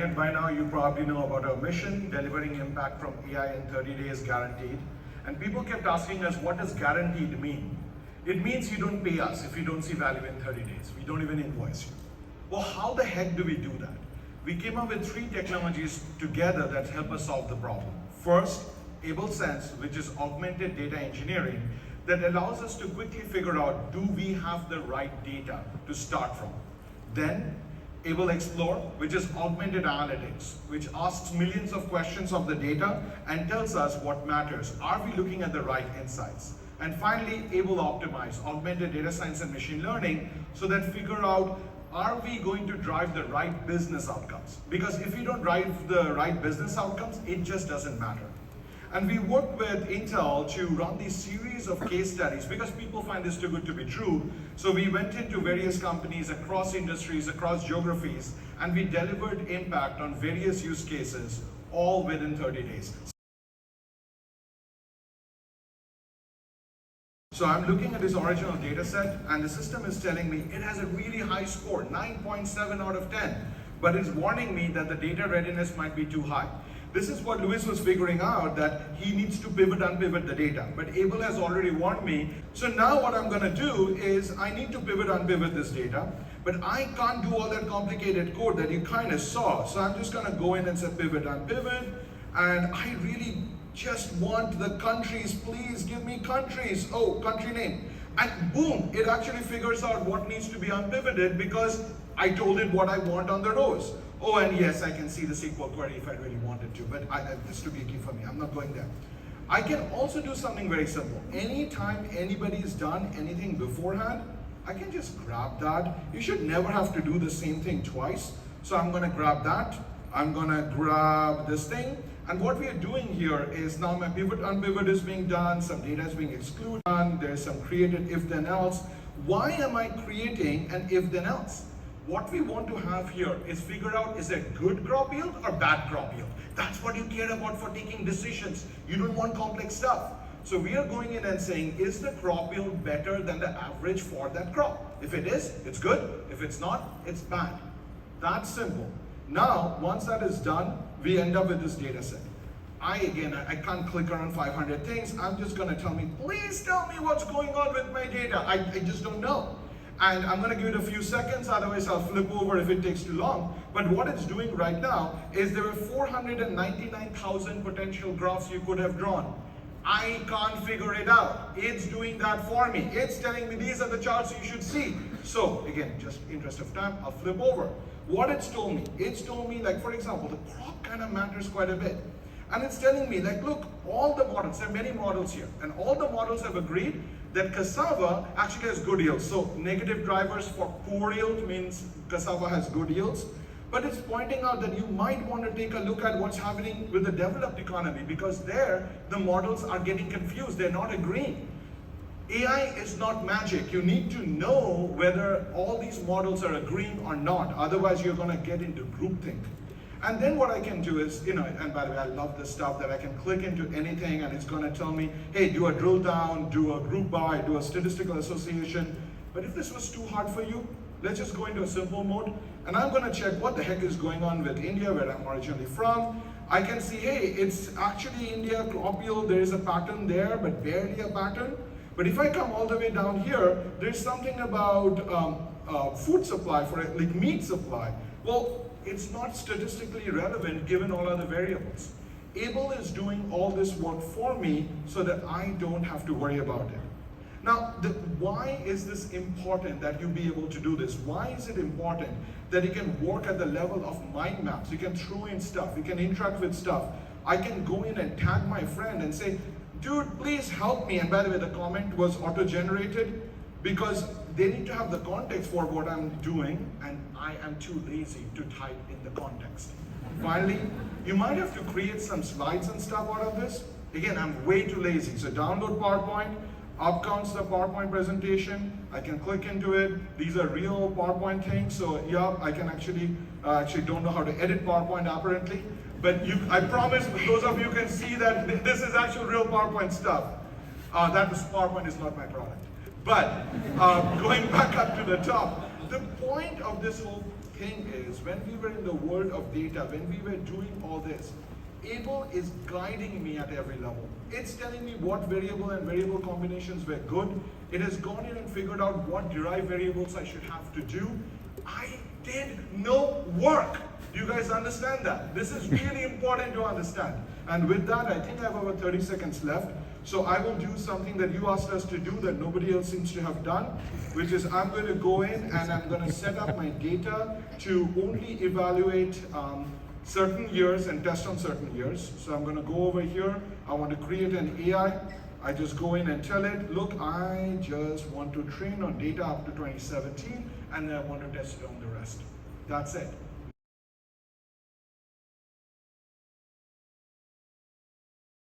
And by now you probably know about our mission, delivering impact from AI in 30 days guaranteed. And people kept asking us, what does guaranteed mean? It means you don't pay us if you don't see value in 30 days. We don't even invoice you. Well, how the heck do we do that? We came up with 3 technologies together that help us solve the problem. First, Aible Sense, which is augmented data engineering that allows us to quickly figure out, do we have the right data to start from? Then, Aible Explore, which is augmented analytics, which asks millions of questions of the data and tells us what matters. Are we looking at the right insights? And finally, Aible Optimize, augmented data science and machine learning, so that figure out, are we going to drive the right business outcomes? Because if you don't drive the right business outcomes, it just doesn't matter. And we worked with Intel to run these series of case studies because people find this too good to be true. So we went into various companies across industries, across geographies, and we delivered impact on various use cases, all within 30 days. So I'm looking at this original data set, and the system is telling me it has a really high score, 9.7 out of 10, but it's warning me that the data readiness might be too high. This is what Luis was figuring out, that he needs to pivot, unpivot the data. But Aible has already warned me. So now what I'm going to do is I need to pivot, unpivot this data. But I can't do all that complicated code that you kind of saw. So I'm just going to go in and say pivot, unpivot. And I really just want the countries. Please give me countries. Oh, country name. And boom, it actually figures out what needs to be unpivoted because I told it what I want on the rows. Oh, and yes, I can see the SQL query if I really wanted to, but this is too geeky for me. I'm not going there. I can also do something very simple. Anytime anybody's done anything beforehand, I can just grab that. You should never have to do the same thing twice. So I'm going to grab that. I'm going to grab this thing. And what we are doing here is now my pivot, unpivot is being done. Some data is being excluded. There's some created if then else. Why am I creating an if then else? What we want to have here is figure out, is it good crop yield or bad crop yield? That's what you care about for taking decisions. You don't want complex stuff. So we are going in and saying, is the crop yield better than the average for that crop? If it is, it's good. If it's not, it's bad. That's simple. Now, once that is done, we end up with this data set. I can't click around 500 things. I'm just going to tell me, please tell me what's going on with my data. I just don't know. And I'm going to give it a few seconds, otherwise I'll flip over if it takes too long. But what it's doing right now is there are 499,000 potential graphs you could have drawn. I can't figure it out. It's doing that for me. It's telling me these are the charts you should see. So again, just interest of time, I'll flip over. What it's told me, like for example, the crop kind of matters quite a bit. And it's telling me, like, look, all the models, there are many models here, and all the models have agreed that cassava actually has good yields. So negative drivers for poor yield means cassava has good yields. But it's pointing out that you might want to take a look at what's happening with the developed economy, because there the models are getting confused, they're not agreeing. AI is not magic. You need to know whether all these models are agreeing or not. Otherwise you're going to get into groupthink. And then what I can do is, and by the way, I love this stuff that I can click into anything and it's going to tell me, hey, do a drill down, do a group by, do a statistical association. But if this was too hard for you, let's just go into a simple mode. And I'm going to check what the heck is going on with India, where I'm originally from. I can see, hey, it's actually India, crop yield, there is a pattern there, but barely a pattern. But if I come all the way down here, there's something about food supply, for like meat supply. Well, it's not statistically relevant given all other variables. Aible is doing all this work for me so that I don't have to worry about it. Now, why is this important that you be able to do this? Why is it important that you can work at the level of mind maps? You can throw in stuff, you can interact with stuff. I can go in and tag my friend and say, dude, please help me. And by the way, the comment was auto-generated because they need to have the context for what I'm doing, and I am too lazy to type in the context. Finally, you might have to create some slides and stuff out of this. Again, I'm way too lazy. So download PowerPoint, up comes the PowerPoint presentation. I can click into it. These are real PowerPoint things. So yeah, I can actually don't know how to edit PowerPoint apparently. But I promise those of you can see that this is actual real PowerPoint stuff. PowerPoint is not my product. But going back up to the top, the point of this whole thing is, when we were in the world of data, when we were doing all this, Aible is guiding me at every level. It's telling me what variable and variable combinations were good. It has gone in and figured out what derived variables I should have to do. I did no work. Do you guys understand that? This is really important to understand. And with that, I think I have about 30 seconds left. So I will do something that you asked us to do that nobody else seems to have done, which is I'm going to go in and I'm going to set up my data to only evaluate certain years and test on certain years. So I'm going to go over here. I want to create an AI. I just go in and tell it, look, I just want to train on data up to 2017, and then I want to test it on the rest. That's it.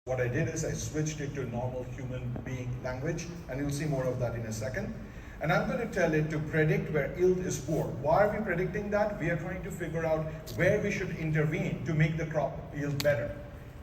What I did is I switched it to normal human being language, and you'll see more of that in a second. And I'm going to tell it to predict where yield is poor. Why are we predicting that? We are trying to figure out where we should intervene to make the crop yield better.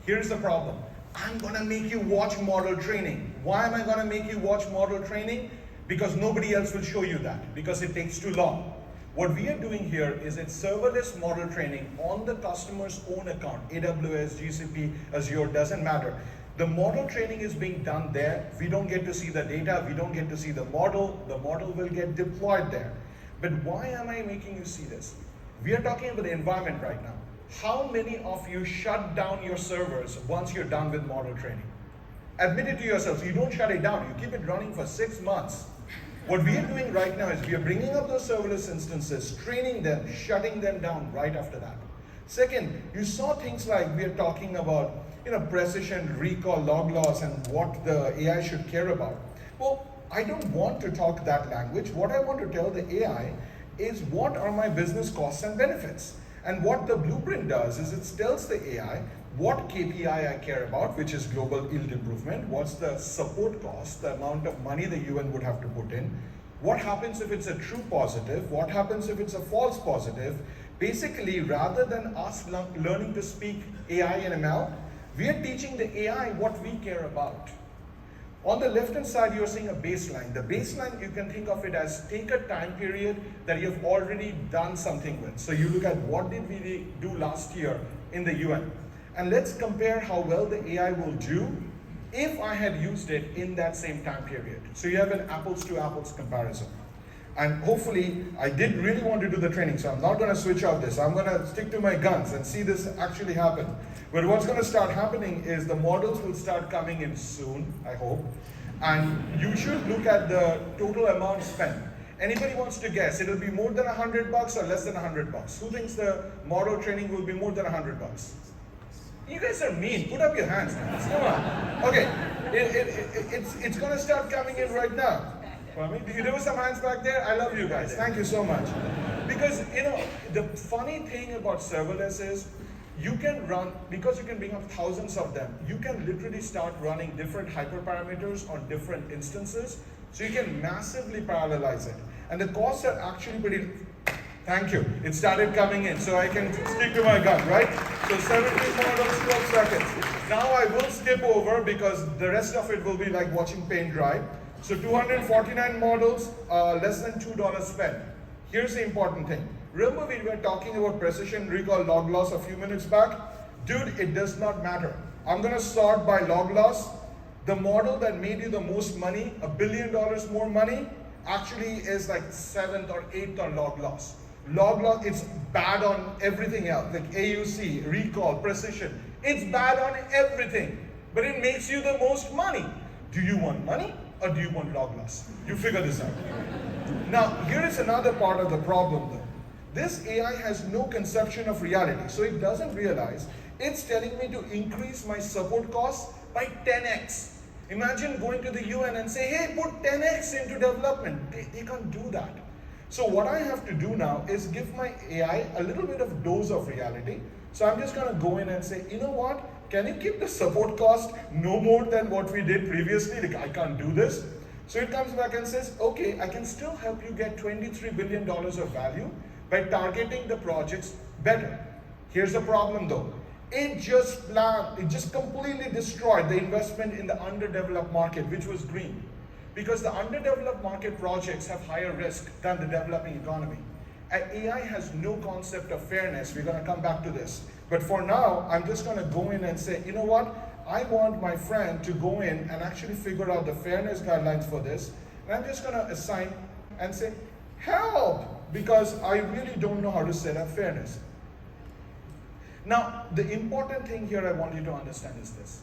Here's the problem. I'm going to make you watch model training. Why am I going to make you watch model training? Because nobody else will show you that, because it takes too long. What we are doing here is it's serverless model training on the customer's own account. AWS, GCP, Azure, doesn't matter. The model training is being done there. We don't get to see the data. We don't get to see the model. The model will get deployed there. But why am I making you see this? We are talking about the environment right now. How many of you shut down your servers once you're done with model training? Admit it to yourselves. You don't shut it down. You keep it running for 6 months. What we are doing right now is we are bringing up those serverless instances, training them, shutting them down right after that. Second, you saw things like we are talking about, precision, recall, log loss, and what the AI should care about. Well, I don't want to talk that language. What I want to tell the AI is what are my business costs and benefits. And what the blueprint does is it tells the AI what KPI I care about, which is global yield improvement, what's the support cost, the amount of money the UN would have to put in, what happens if it's a true positive, what happens if it's a false positive. Basically, rather than us learning to speak AI and ML, we are teaching the AI what we care about. On the left-hand side, you're seeing a baseline. The baseline, you can think of it as take a time period that you've already done something with. So you look at what did we do last year in the UN. And let's compare how well the AI will do if I had used it in that same time period. So you have an apples to apples comparison. And hopefully, I did really want to do the training, so I'm not going to switch off this. I'm going to stick to my guns and see this actually happen. But what's going to start happening is the models will start coming in soon, I hope. And you should look at the total amount spent. Anybody wants to guess, it'll be more than $100 or less than $100? Who thinks the model training will be more than $100? You guys are mean. Put up your hands. Come on. Okay, it's going to start coming in right now. There were some hands back there. I love you guys. Thank you so much. Because, the funny thing about serverless is you can run, because you can bring up thousands of them, you can literally start running different hyperparameters on different instances. So you can massively parallelize it. And the costs are actually pretty. Thank you. It started coming in, so I can stick to my gun, right? So 17 models, 12 seconds. Now I will skip over because the rest of it will be like watching paint dry. So 249 models, less than $2 spent. Here's the important thing. Remember we were talking about precision, recall, log loss a few minutes back? Dude, it does not matter. I'm going to sort by log loss. The model that made you the most money, $1 billion more money, actually is like 7th or 8th on log loss. Log loss, it's bad on everything else, like AUC, recall, precision. It's bad on everything, but it makes you the most money. Do you want money or do you want log loss? You figure this out. Now, here is another part of the problem though. This AI has no conception of reality, so it doesn't realize it's telling me to increase my support costs by 10x. Imagine going to the UN and say, hey, put 10x into development. They can't do that. So what I have to do now is give my AI a little bit of dose of reality. So I'm just going to go in and say, you know what? Can you keep the support cost no more than what we did previously? Like, I can't do this. So it comes back and says, okay, I can still help you get $23 billion of value by targeting the projects better. Here's the problem though. It just completely destroyed the investment in the underdeveloped market, which was green. Because the underdeveloped market projects have higher risk than the developing economy. AI has no concept of fairness. We're going to come back to this. But for now, I'm just going to go in and say, you know what? I want my friend to go in and actually figure out the fairness guidelines for this. And I'm just going to assign and say, help, because I really don't know how to set up fairness. Now, the important thing here I want you to understand is this.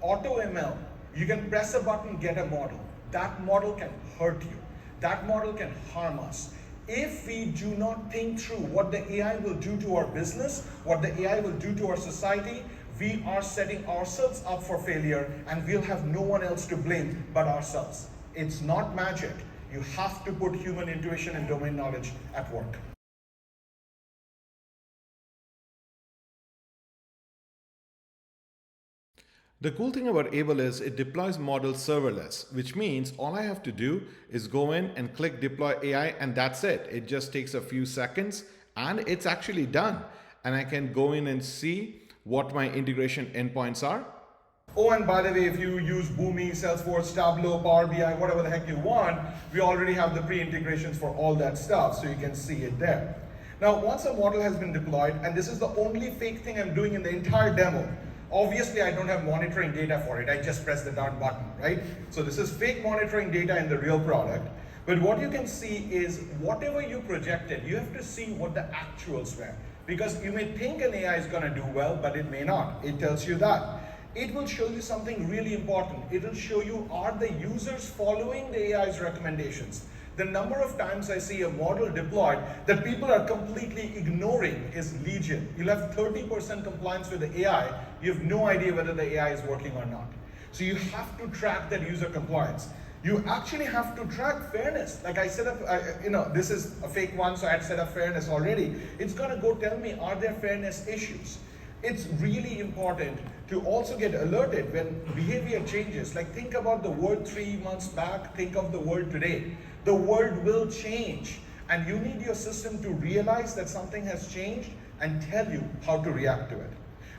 AutoML, you can press a button, get a model. That model can hurt you. That model can harm us. If we do not think through what the AI will do to our business, what the AI will do to our society, we are setting ourselves up for failure, and we'll have no one else to blame but ourselves. It's not magic. You have to put human intuition and domain knowledge at work. The cool thing about Aible is it deploys models serverless, which means all I have to do is go in and click deploy AI, and that's it. It just takes a few seconds and it's actually done. And I can go in and see what my integration endpoints are. Oh, and by the way, if you use Boomi, Salesforce, Tableau, Power BI, whatever the heck you want, we already have the pre-integrations for all that stuff, so you can see it there. Now, once a model has been deployed, and this is the only fake thing I'm doing in the entire demo. Obviously, I don't have monitoring data for it. I just press the darn button, right? So this is fake monitoring data in the real product. But what you can see is whatever you projected, you have to see what the actuals were. Because you may think an AI is going to do well, but it may not. It tells you that. It will show you something really important. It will show you, are the users following the AI's recommendations? The number of times I see a model deployed that people are completely ignoring is legion. You'll have 30% compliance with the AI. You have no idea whether the AI is working or not. So you have to track that user compliance. You actually have to track fairness. Like I set up, this is a fake one, so I had set up fairness already. It's gonna go tell me, are there fairness issues? It's really important to also get alerted when behavior changes. Like think about the world 3 months back, think of the world today. The world will change, and you need your system to realize that something has changed and tell you how to react to it.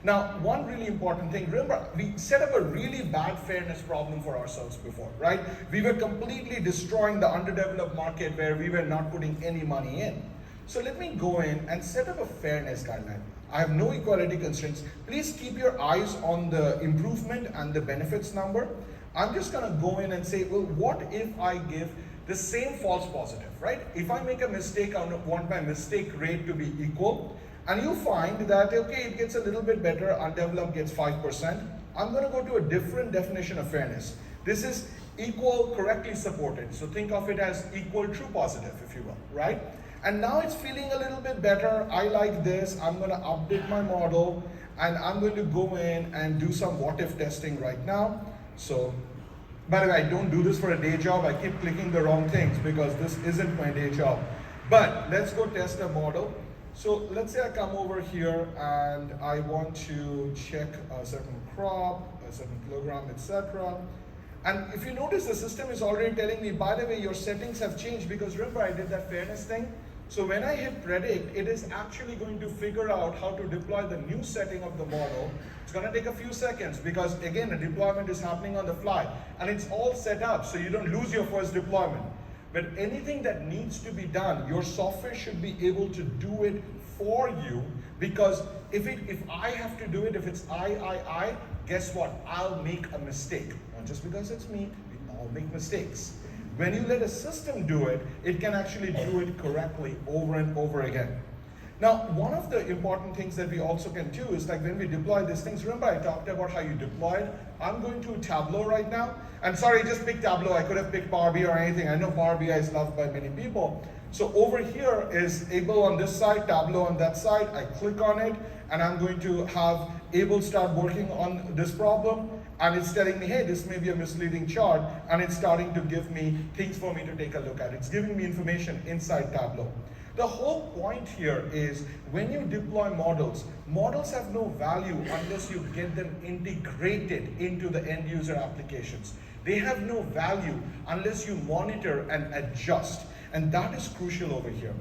Now, one really important thing, remember, we set up a really bad fairness problem for ourselves before, right? We were completely destroying the underdeveloped market where we were not putting any money in. So let me go in and set up a fairness guideline. I have no equality constraints. Please keep your eyes on the improvement and the benefits number. I'm just gonna go in and say, well, what if I give the same false positive, right? If I make a mistake, I want my mistake rate to be equal. And you find that, okay, it gets a little bit better, undeveloped gets 5%. I'm gonna go to a different definition of fairness. This is equal correctly supported. So think of it as equal true positive, if you will, right? And now it's feeling a little bit better. I like this. I'm gonna update my model, and I'm going to go in and do some what if testing right now. So, by the way, I don't do this for a day job. I keep clicking the wrong things because this isn't my day job. But let's go test a model. So let's say I come over here and I want to check a certain crop, a certain kilogram, etc. And if you notice, the system is already telling me, by the way, your settings have changed, because remember I did that fairness thing. So when I hit predict, it is actually going to figure out how to deploy the new setting of the model. It's going to take a few seconds because, again, the deployment is happening on the fly. And it's all set up so you don't lose your first deployment. But anything that needs to be done, your software should be able to do it for you, because if I have to do it, if it's I, guess what? I'll make a mistake. Not just because it's me, we all make mistakes. When you let a system do it, it can actually do it correctly over and over again. Now, one of the important things that we also can do is, like when we deploy these things, remember I talked about how you deploy it? I'm going to Tableau right now. And sorry, I just picked Tableau. I could have picked Power BI or anything. I know Power BI is loved by many people. So over here is Aible on this side, Tableau on that side. I click on it, and I'm going to have Aible start working on this problem. And it's telling me, hey, this may be a misleading chart, and it's starting to give me things for me to take a look at. It's giving me information inside Tableau. The whole point here is when you deploy models, models have no value unless you get them integrated into the end user applications. They have no value unless you monitor and adjust. And that is crucial over here.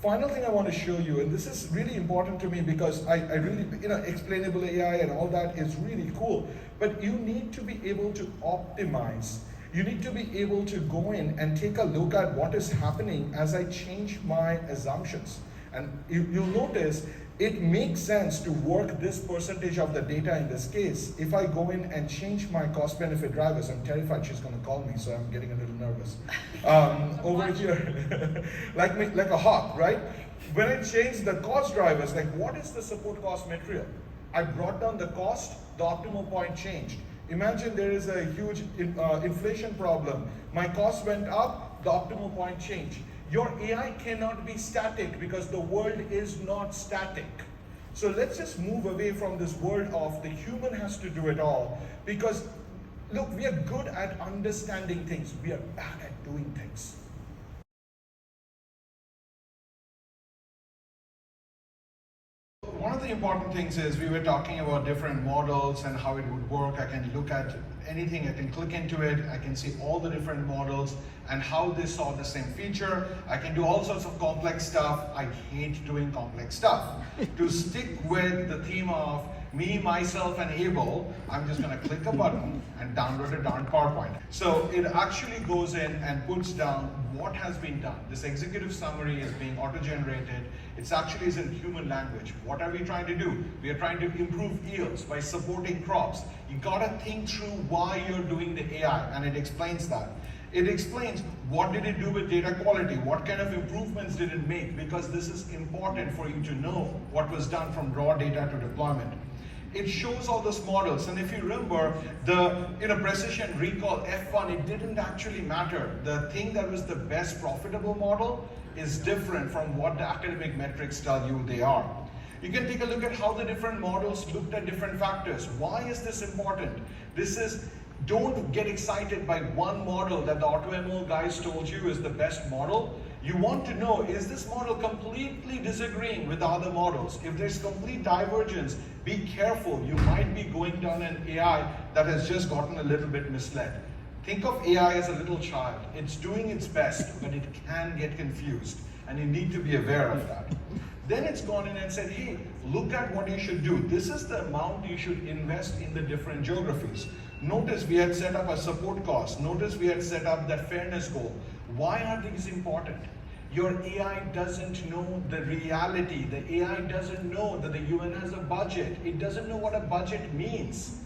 Final thing I want to show you, and this is really important to me because I really, explainable AI and all that is really cool, but you need to be able to optimize You need to be able to go in and take a look at what is happening as I change my assumptions. And you'll notice it makes sense to work this percentage of the data in this case. If I go in and change my cost benefit drivers, I'm terrified she's going to call me, so I'm getting a little nervous. Over here, like a hawk, right? When I change the cost drivers, like what is the support cost material? I brought down the cost, the optimal point changed. Imagine there is a huge inflation problem. My cost went up, the optimal point changed. Your AI cannot be static because the world is not static. So let's just move away from this world of the human has to do it all, because look, we are good at understanding things, we are bad at doing things. One of the important things is we were talking about different models and how it would work. I can look at anything, I can click into it, I can see all the different models and how they saw the same feature. I can do all sorts of complex stuff. I hate doing complex stuff. To stick with the theme of me, myself, and Aible, I'm just going to click a button and download a darn PowerPoint. So it actually goes in and puts down what has been done. This executive summary is being auto-generated. It actually is in human language. What are we trying to do? We are trying to improve yields by supporting crops. You got to think through why you're doing the AI, and it explains that. It explains what did it do with data quality, what kind of improvements did it make, because this is important for you to know what was done from raw data to deployment. It shows all those models, and if you remember, the precision recall F1, it didn't actually matter. The thing that was the best profitable model is different from what the academic metrics tell you they are. You can take a look at how the different models looked at different factors. Why is this important? Don't get excited by one model that the AutoML guys told you is the best model. You want to know, is this model completely disagreeing with the other models? If there's complete divergence, be careful. You might be going down an AI that has just gotten a little bit misled. Think of AI as a little child. It's doing its best, but it can get confused, and you need to be aware of that. Then it's gone in and said, hey, look at what you should do. This is the amount you should invest in the different geographies. Notice we had set up a support cost. Notice we had set up that fairness goal. Why are these important? Your AI doesn't know the reality. The AI doesn't know that the UN has a budget. It doesn't know what a budget means.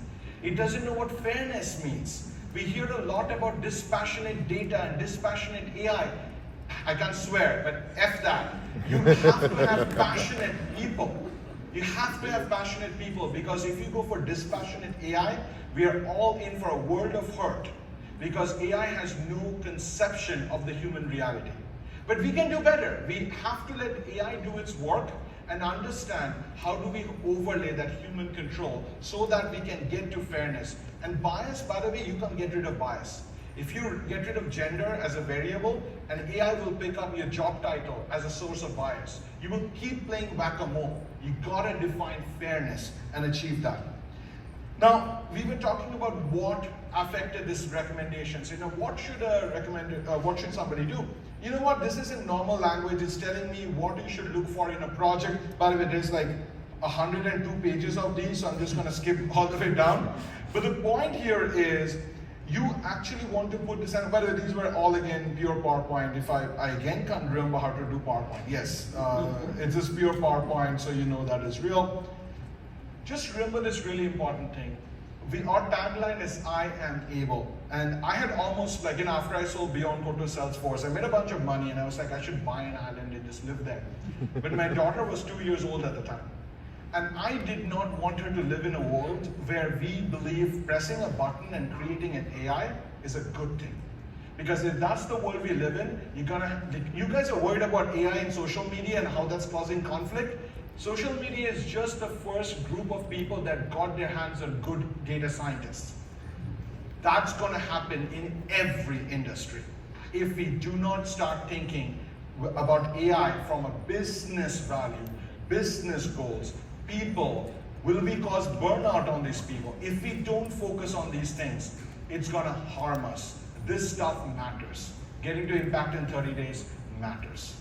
It doesn't know what fairness means. We hear a lot about dispassionate data and dispassionate AI. I can't swear, but F that. You have to have passionate people. You have to have passionate people, because if you go for dispassionate AI, we are all in for a world of hurt, because AI has no conception of the human reality. But we can do better. We have to let AI do its work and understand how do we overlay that human control so that we can get to fairness. And bias, by the way, you can get rid of bias. If you get rid of gender as a variable, an AI will pick up your job title as a source of bias. You will keep playing whack-a-mole. You gotta define fairness and achieve that. Now, we were talking about what affected these recommendations. What should somebody do? You know what, this is in normal language. It's telling me what you should look for in a project. By the way, there's like 102 pages of these, so I'm just gonna skip all the way down. But the point here is, you actually want to put this, and by the way, these were all again pure PowerPoint. If I again can't remember how to do PowerPoint. Yes, it's just pure PowerPoint, so you know that is real. Just remember this really important thing. Our tagline is I am Aible. And I had almost, after I sold Beyond Code to Salesforce, I made a bunch of money and I was like, I should buy an island and just live there. But my daughter was 2 years old at the time. And I did not want her to live in a world where we believe pressing a button and creating an AI is a good thing. Because if that's the world we live in, you guys are worried about AI and social media and how that's causing conflict. Social media is just the first group of people that got their hands on good data scientists. That's going to happen in every industry. If we do not start thinking about AI from a business value, business goals, people, will we cause burnout on these people? If we don't focus on these things, it's going to harm us. This stuff matters. Getting to impact in 30 days matters.